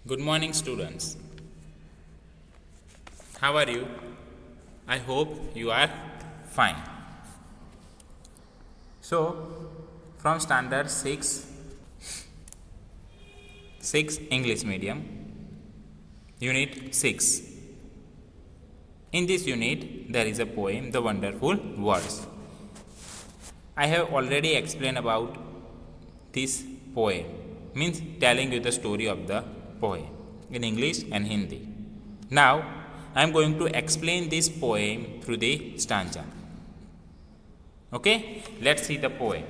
Good morning, students. How are you? I hope you are fine. So, from standard 6 English medium, unit 6. In this unit, there is a poem, The Wonderful Words. I have already explained about this poem, means telling you the story of the poem in English and Hindi. Now, I am going to explain this poem through the stanza. Okay, let's see the poem.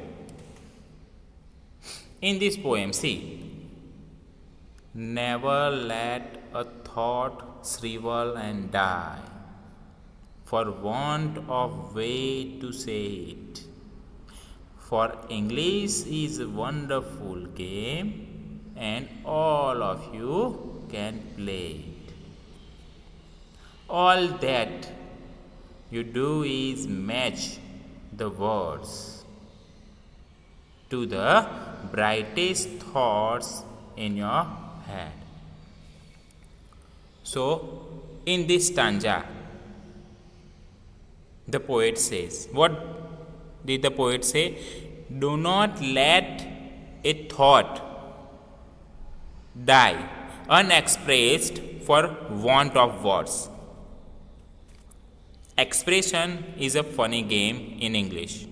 In this poem, see, never let a thought shrivel and die for want of way to say it. For English is a wonderful game and all of you can play it. All that you do is match the words to the brightest thoughts in your head. So, in this stanza, the poet says, what did the poet say? Do not let a thought die unexpressed for want of words. Expression is a funny game in English.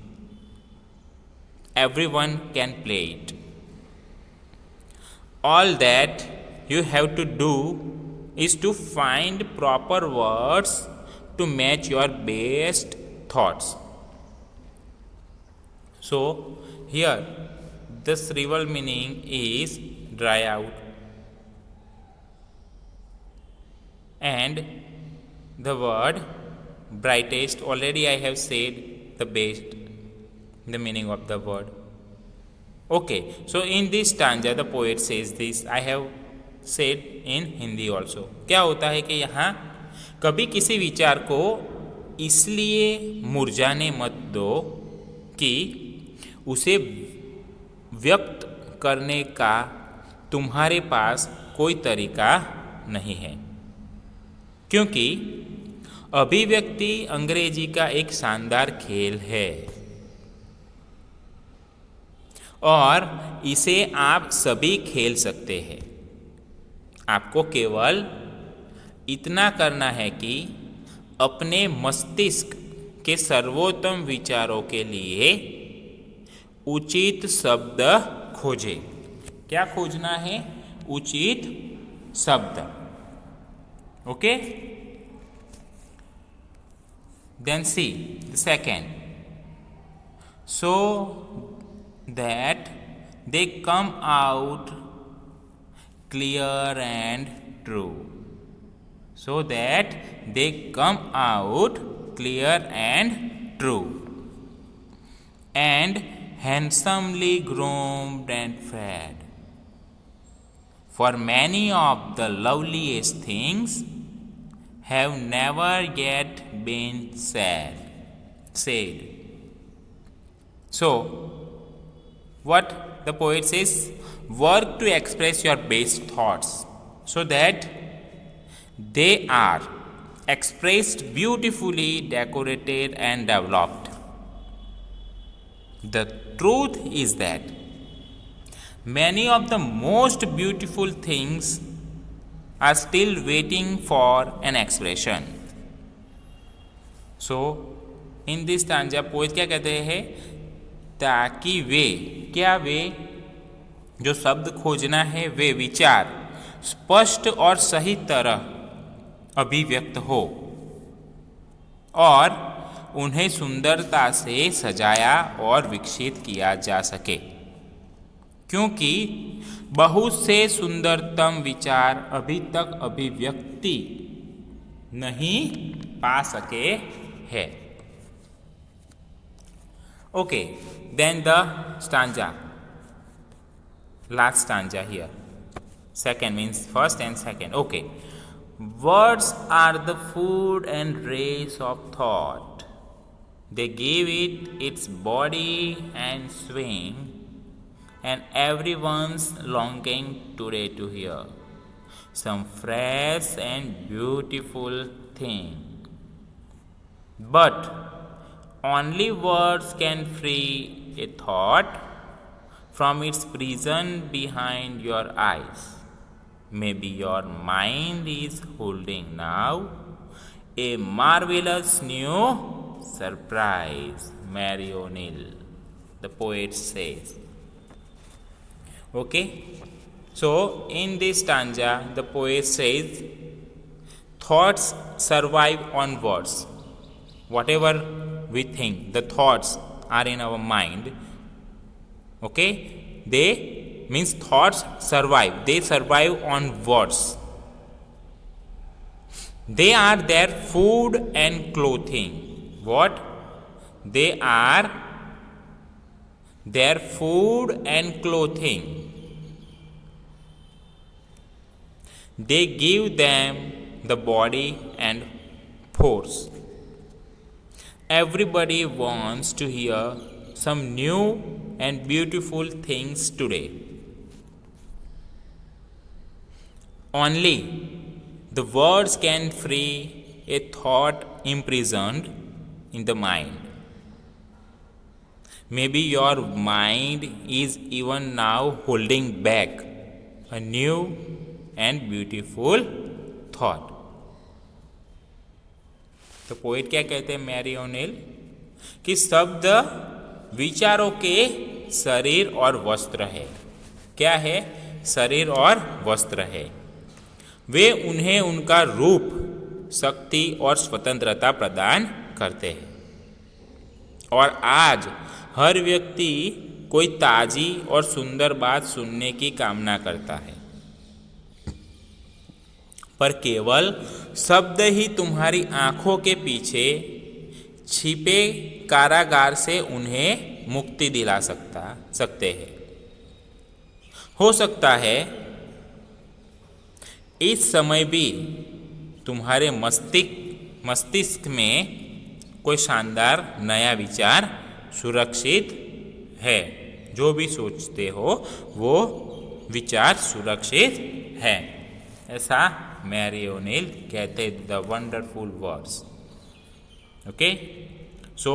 Everyone can play it. All that you have to do is to find proper words to match your best thoughts. So, here the shrivel meaning is dry out, and the word brightest, already I have said the best, the meaning of the word. Okay, so in this stanza the poet says this, I have said in Hindi also. क्या होता है कि यहाँ कभी किसी विचार को इसलिए मुरझाने मत दो कि उसे व्यक्त करने का तुम्हारे पास कोई तरीका नहीं है, क्योंकि अभिव्यक्ति अंग्रेजी का एक शानदार खेल है और इसे आप सभी खेल सकते हैं। आपको केवल इतना करना है कि अपने मस्तिष्क के सर्वोत्तम विचारों के लिए उचित शब्द खोजें। क्या खोजना है? उचित शब्द। Okay? Then see the second. So that they come out clear and true. So that they come out clear and true, and handsomely groomed and fed. For many of the loveliest things have never yet been said. So, what the poet says, work to express your best thoughts so that they are expressed beautifully, decorated and developed. The truth is that many of the most beautiful things are still waiting for an expression. So, in this stanza, poet क्या कहते हैं? ताकि वे, क्या वे जो शब्द खोजना है वे विचार स्पष्ट और सही तरह अभिव्यक्त हो और उन्हें सुंदरता से सजाया और विकसित किया जा सके, क्योंकि बहुत से सुंदरतम विचार अभी तक अभिव्यक्ति नहीं पा सके हैं. Okay, then the stanza, last stanza here. Second means first and second. Okay. Words are the food and rays of thought. They give it its body and swing, and everyone's longing today to hear. some fresh and beautiful thing. But only words can free a thought from its prison behind your eyes. Maybe your mind is holding now a marvelous new surprise. Mary O'Neill, the poet says. Okay, so in this stanza, the poet says, thoughts survive on words. Whatever we think, the thoughts are in our mind. Okay, they means thoughts survive. They survive on words. They are their food and clothing. What? They are their food and clothing. They give them the body and force. Everybody wants to hear some new and beautiful things today. Only the words can free a thought imprisoned in the mind. Maybe your mind is even now holding back a new and beautiful thought. तो poet क्या कहते हैं Mary O'Neill कि शब्द विचारों के शरीर और वस्त्र है. क्या है? शरीर और वस्त्र है. वे उन्हें उनका रूप, शक्ति और स्वतंत्रता प्रदान करते हैं. और आज हर व्यक्ति कोई ताजी और सुंदर बात सुनने की कामना करता है, पर केवल शब्द ही तुम्हारी आंखों के पीछे छिपे कारागार से उन्हें मुक्ति दिला सकते हैं. हो सकता है इस समय भी तुम्हारे मस्तिष्क में कोई शानदार नया विचार सुरक्षित है. जो भी सोचते हो वो विचार सुरक्षित है. ऐसा मैरी ओनेल कहते the wonderful words. Okay, so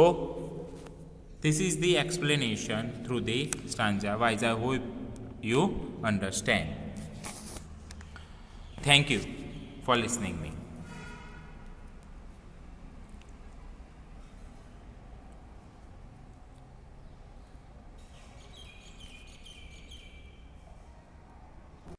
this is the explanation through the stanza. Wise I hope you understand. Thank you for listening me.